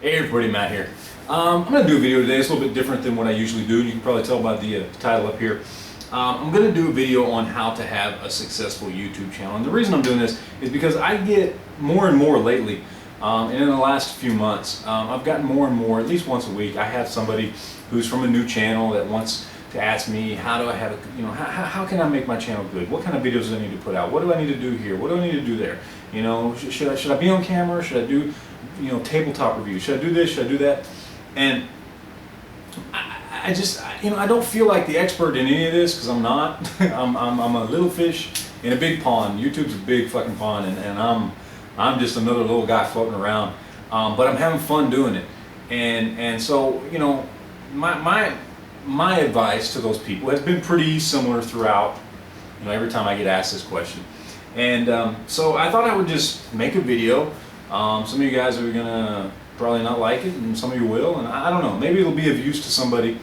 Hey everybody, Matt here. I'm going to do a video today. It's a little bit different than what I usually do. You can probably tell by the title up here. I'm going to do a video on how to have a successful YouTube channel. And the reason I'm doing this is because I get more and more lately, and in the last few months, I've gotten more and more, at least once a week, I have somebody who's from a new channel that wants to ask me, how do I have a, how can I make my channel good? What kind of videos do I need to put out? What do I need to do here? What do I need to do there? You know, should I be on camera? Should I do, tabletop reviews? Should I do this? Should I do that? And I just, I don't feel like the expert in any of this because I'm not. I'm a little fish in a big pond. YouTube's a big fucking pond, and I'm just another little guy floating around. But I'm having fun doing it, and so my advice to those people has been pretty similar throughout. Every time I get asked this question, and so I thought I would just make a video. Some of you guys are gonna probably not like it, and some of you will, and I don't know, maybe it'll be of use to somebody.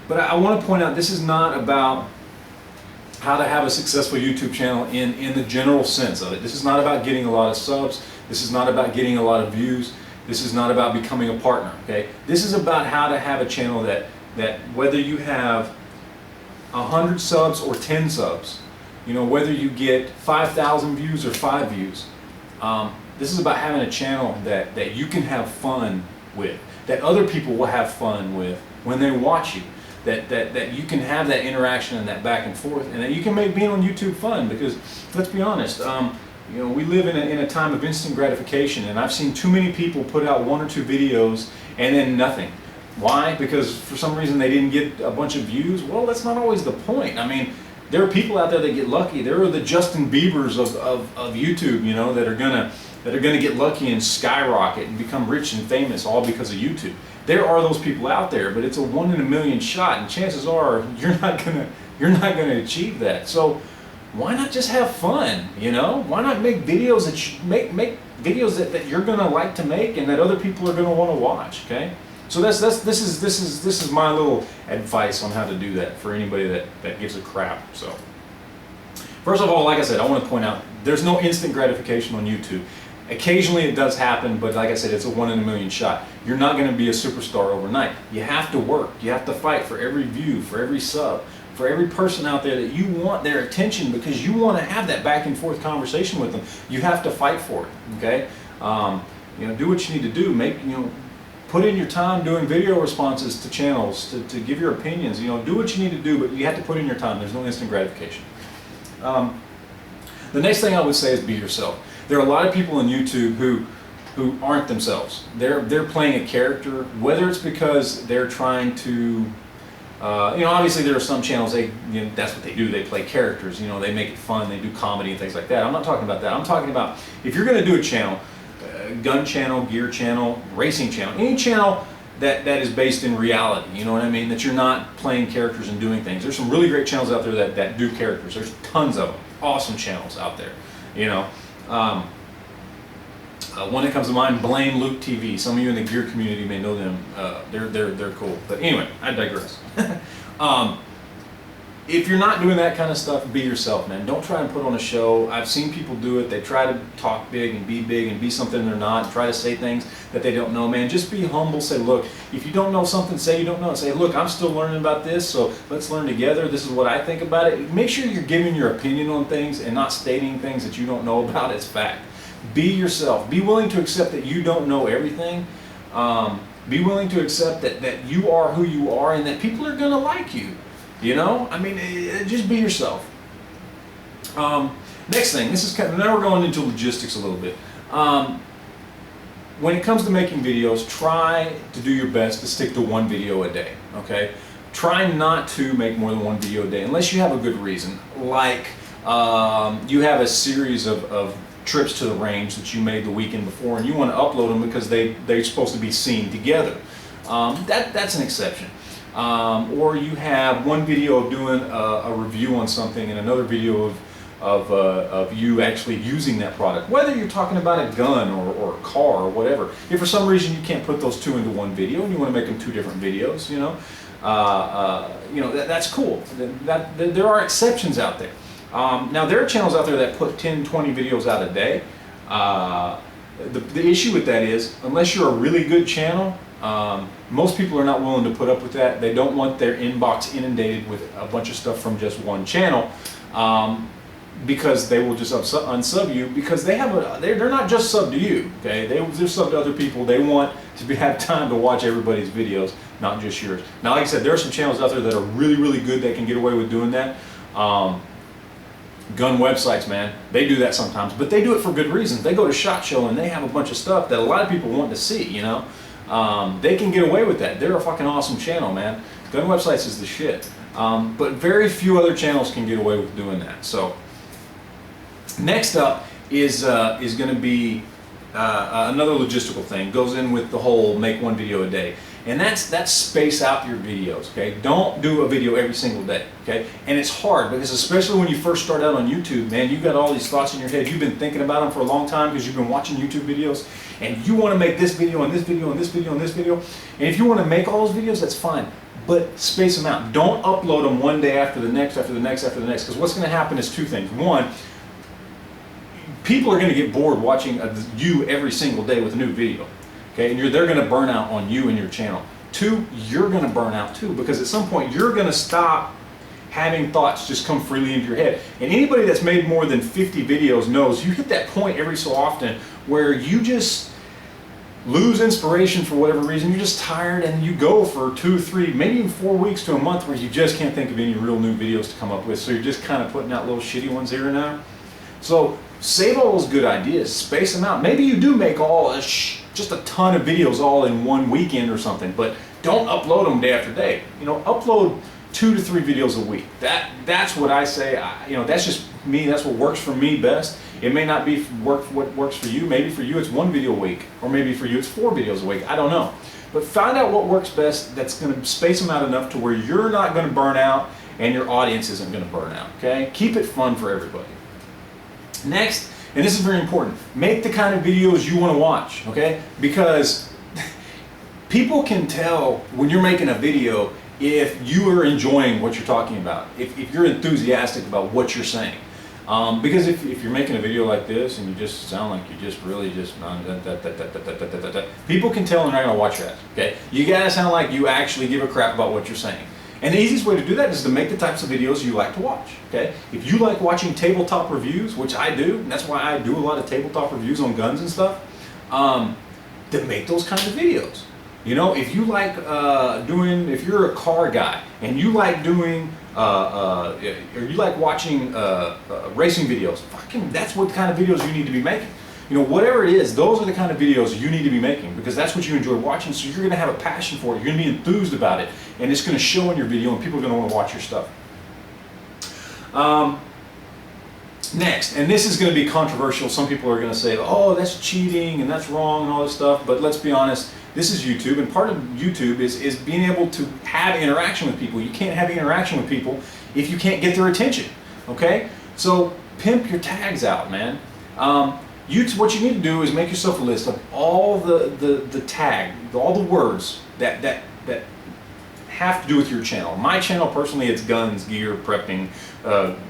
But I want to point out, this is not about how to have a successful YouTube channel in the general sense of it. This is not about getting a lot of subs. This is not about getting a lot of views. This is not about becoming a partner, okay? This is about how to have a channel that whether you have 100 subs or 10 subs, whether you get 5,000 views or 5 views, this is about having a channel that you can have fun with, that other people will have fun with when they watch you, that you can have that interaction and that back and forth, and that you can make being on YouTube fun. Because let's be honest, we live in a time of instant gratification, and I've seen too many people put out 1 or 2 videos and then nothing. Why? Because for some reason they didn't get a bunch of views. Well, that's not always the point. I mean, there are people out there that get lucky. There are the Justin Biebers of YouTube, that are gonna get lucky and skyrocket and become rich and famous all because of YouTube. There are those people out there, but it's a 1 in a million shot, and chances are you're not gonna achieve that. So why not just have fun? Why not make videos that make videos that you're gonna like to make and that other people are gonna want to watch? Okay. So this is my little advice on how to do that for anybody that gives a crap. So first of all, like I said, I want to point out there's no instant gratification on YouTube. Occasionally it does happen, but like I said, it's a 1 in a million shot. You're not going to be a superstar overnight. You have to work. You have to fight for every view, for every sub, for every person out there that you want their attention, because you want to have that back and forth conversation with them. You have to fight for it. Okay, do what you need to do. Put in your time doing video responses to channels, to give your opinions. Do what you need to do, but you have to put in your time. There's no instant gratification. The next thing I would say is be yourself. There are a lot of people on YouTube who aren't themselves. They're playing a character, whether it's because they're trying to, obviously there are some channels, that's what they do. They play characters. They make it fun. They do comedy and things like that. I'm not talking about that. I'm talking about if you're going to do a channel, gun channel, gear channel, racing channel, any channel that is based in reality, you know what I mean? That you're not playing characters and doing things. There's some really great channels out there that do characters. There's tons of them. Awesome channels out there, one that comes to mind, Blame Luke TV. Some of you in the gear community may know them. They're cool. But anyway, I digress. If you're not doing that kind of stuff, be yourself, man. Don't try and put on a show. I've seen people do it. They try to talk big and be something they're not, and try to say things that they don't know, man. Just be humble. Say, look, if you don't know something, say you don't know. Say, look, I'm still learning about this, so let's learn together. This is what I think about it. Make sure you're giving your opinion on things and not stating things that you don't know about as fact. Be yourself. Be willing to accept that you don't know everything. Be willing to accept that you are who you are and that people are going to like you. Just be yourself. Next thing, this is now we're going into logistics a little bit. When it comes to making videos, try to do your best to stick to 1 video a day, okay? Try not to make more than 1 video a day unless you have a good reason, like you have a series of trips to the range that you made the weekend before and you want to upload them because they're supposed to be seen together. That's an exception. Or you have 1 video of doing a review on something and another video of you actually using that product, whether you're talking about a gun or a car or whatever. If for some reason you can't put those 2 into 1 video and you want to make them 2 different videos, that's cool. There are exceptions out there. Now there are channels out there that put 10, 20 videos out a day. The issue with that is, unless you're a really good channel, most people are not willing to put up with that. They don't want their inbox inundated with a bunch of stuff from just one channel, because they will just unsub you, because they're not just sub to you, okay? They're sub to other people. They want to have time to watch everybody's videos, not just yours. Now, like I said, there are some channels out there that are really, really good that can get away with doing that. Gun websites, man, they do that sometimes, but they do it for good reasons. They go to SHOT Show and they have a bunch of stuff that a lot of people want to see, you know? They can get away with that. They're a fucking awesome channel, man. Gun websites is the shit. But very few other channels can get away with doing that. So next up is going to be another logistical thing. Goes in with the whole make one video a day, and that's space out your videos. Okay, don't do a video every single day. Okay, and it's hard because especially when you first start out on YouTube, man, you got all these thoughts in your head. You've been thinking about them for a long time because you've been watching YouTube videos, and you want to make this video and this video and this video and this video. And if you want to make all those videos, that's fine. But space them out. Don't upload them one day after the next, after the next, after the next. Because what's going to happen is two things. One, people are going to get bored watching you every single day with a new video, okay? And they're going to burn out on you and your channel. Two, you're going to burn out too, because at some point you're going to stop having thoughts just come freely into your head. And anybody that's made more than 50 videos knows you hit that point every so often where you just lose inspiration for whatever reason. You're just tired, and you go for 2, 3, maybe even 4 weeks to a month where you just can't think of any real new videos to come up with. So you're just kind of putting out little shitty ones here and there. So save all those good ideas, space them out. Maybe you do make just a ton of videos all in one weekend or something, but don't upload them day after day. You know, upload 2 to 3 videos a week. That's what I say. You know, that's just me. That's what works for me best. It may not be what works for you. Maybe for you it's 1 video a week, or maybe for you it's 4 videos a week. I don't know. But find out what works best. That's going to space them out enough to where you're not going to burn out and your audience isn't going to burn out. Okay? Keep it fun for everybody. Next, and this is very important, make the kind of videos you want to watch, okay? Because people can tell when you're making a video if you are enjoying what you're talking about, if you're enthusiastic about what you're saying. Because if you're making a video like this and you just sound like you just really just people can tell and they're not going to watch your ass, okay? You got to sound like you actually give a crap about what you're saying. And the easiest way to do that is to make the types of videos you like to watch, okay? If you like watching tabletop reviews, which I do, and that's why I do a lot of tabletop reviews on guns and stuff, then make those kinds of videos. You know, if you like if you're a car guy and you like doing, or you like watching racing videos, that's what kind of videos you need to be making. You know, whatever it is, those are the kind of videos you need to be making, because that's what you enjoy watching, so you're going to have a passion for it, you're going to be enthused about it, and it's going to show in your video, and people are going to want to watch your stuff. Next, and this is going to be controversial. Some people are going to say, oh, that's cheating, and that's wrong, and all this stuff, but let's be honest, this is YouTube, and part of YouTube is being able to have interaction with people. You can't have interaction with people if you can't get their attention, okay? So pimp your tags out, man. What you need to do is make yourself a list of all the tag, all the words that have to do with your channel. My channel personally, it's guns, gear, prepping,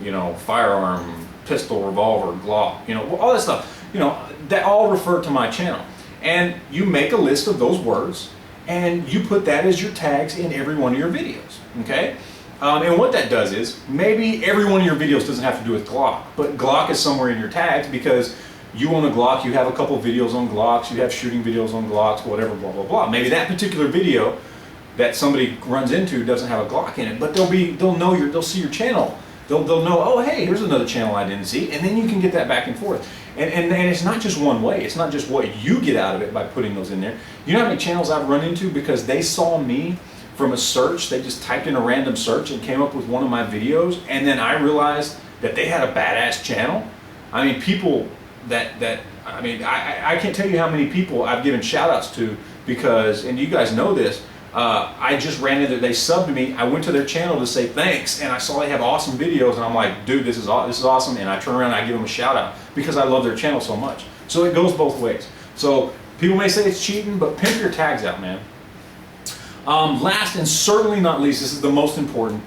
you know, firearm, pistol, revolver, Glock, you know, all that stuff. You know, that all refer to my channel. And you make a list of those words, and you put that as your tags in every one of your videos. Okay. And what that does is, maybe every one of your videos doesn't have to do with Glock, but Glock is somewhere in your tags because you own a Glock, you have a couple of videos on Glocks, you have shooting videos on Glocks, whatever, blah, blah, blah. Maybe that particular video that somebody runs into doesn't have a Glock in it, but they'll see your channel. They'll know, oh, hey, here's another channel I didn't see, and then you can get that back and forth. And it's not just one way. It's not just what you get out of it by putting those in there. You know how many channels I've run into because they saw me from a search, they just typed in a random search and came up with one of my videos, and then I realized that they had a badass channel. I mean, people I can't tell you how many people I've given shout outs to because, and you guys know this, I just ran into, they subbed to me, I went to their channel to say thanks, and I saw they have awesome videos, and I'm like, dude, this is awesome, and I turn around and I give them a shout out because I love their channel so much. So it goes both ways. So people may say it's cheating, but pimp your tags out, man. Last and certainly not least, this is the most important,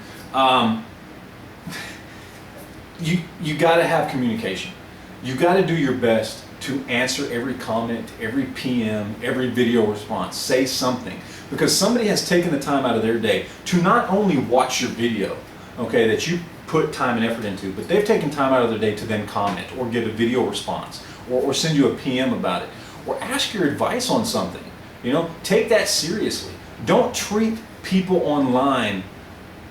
you got to have communication. You got to do your best to answer every comment, every PM, every video response. Say something, because somebody has taken the time out of their day to not only watch your video, okay, that you put time and effort into, but they've taken time out of their day to then comment or give a video response or send you a PM about it or ask your advice on something. You know, take that seriously. Don't treat people online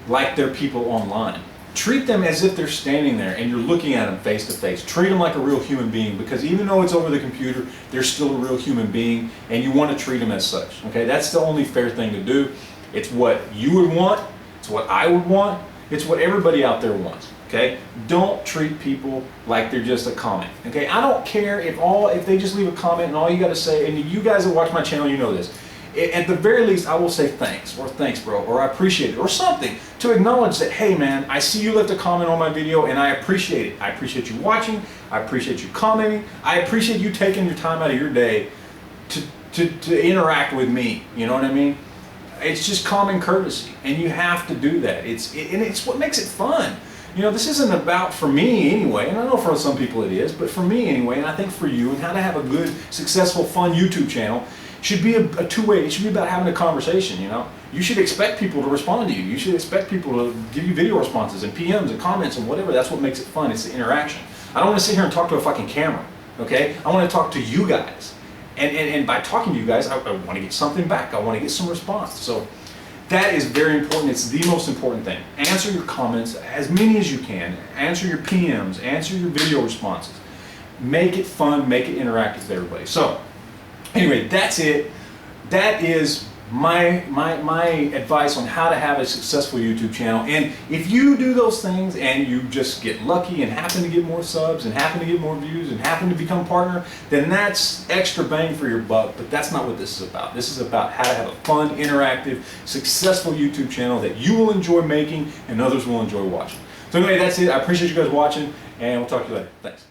like they're people online. Treat them as if they're standing there and you're looking at them face to face. Treat them like a real human being, because even though it's over the computer, they're still a real human being, and you want to treat them as such. Okay, that's the only fair thing to do. It's what you would want. It's what I would want. It's what everybody out there wants. Okay, don't treat people like they're just a comment. Okay, I don't care if they just leave a comment and all you got to say, and you guys that watch my channel, you know this. At the very least, I will say thanks, or thanks bro, or I appreciate it, or something to acknowledge that, hey man, I see you left a comment on my video and I appreciate it. I appreciate you watching, I appreciate you commenting, I appreciate you taking your time out of your day to interact with me, you know what I mean? It's just common courtesy, and you have to do that. And it's what makes it fun. You know, this isn't about, for me anyway, and I know for some people it is, but for me anyway, and I think for you, and how to have a good, successful, fun YouTube channel, should be a two-way. It should be about having a conversation, you know. You should expect people to respond to you. You should expect people to give you video responses and PMs and comments and whatever. That's what makes it fun. It's the interaction. I don't want to sit here and talk to a fucking camera, okay? I want to talk to you guys. And by talking to you guys, I want to get something back. I want to get some response. So that is very important. It's the most important thing. Answer your comments, as many as you can. Answer your PMs. Answer your video responses. Make it fun. Make it interactive with everybody. So anyway, that's it. That is my advice on how to have a successful YouTube channel. And if you do those things and you just get lucky and happen to get more subs and happen to get more views and happen to become a partner, then that's extra bang for your buck. But that's not what this is about. This is about how to have a fun, interactive, successful YouTube channel that you will enjoy making and others will enjoy watching. So anyway, that's it. I appreciate you guys watching, and we'll talk to you later. Thanks.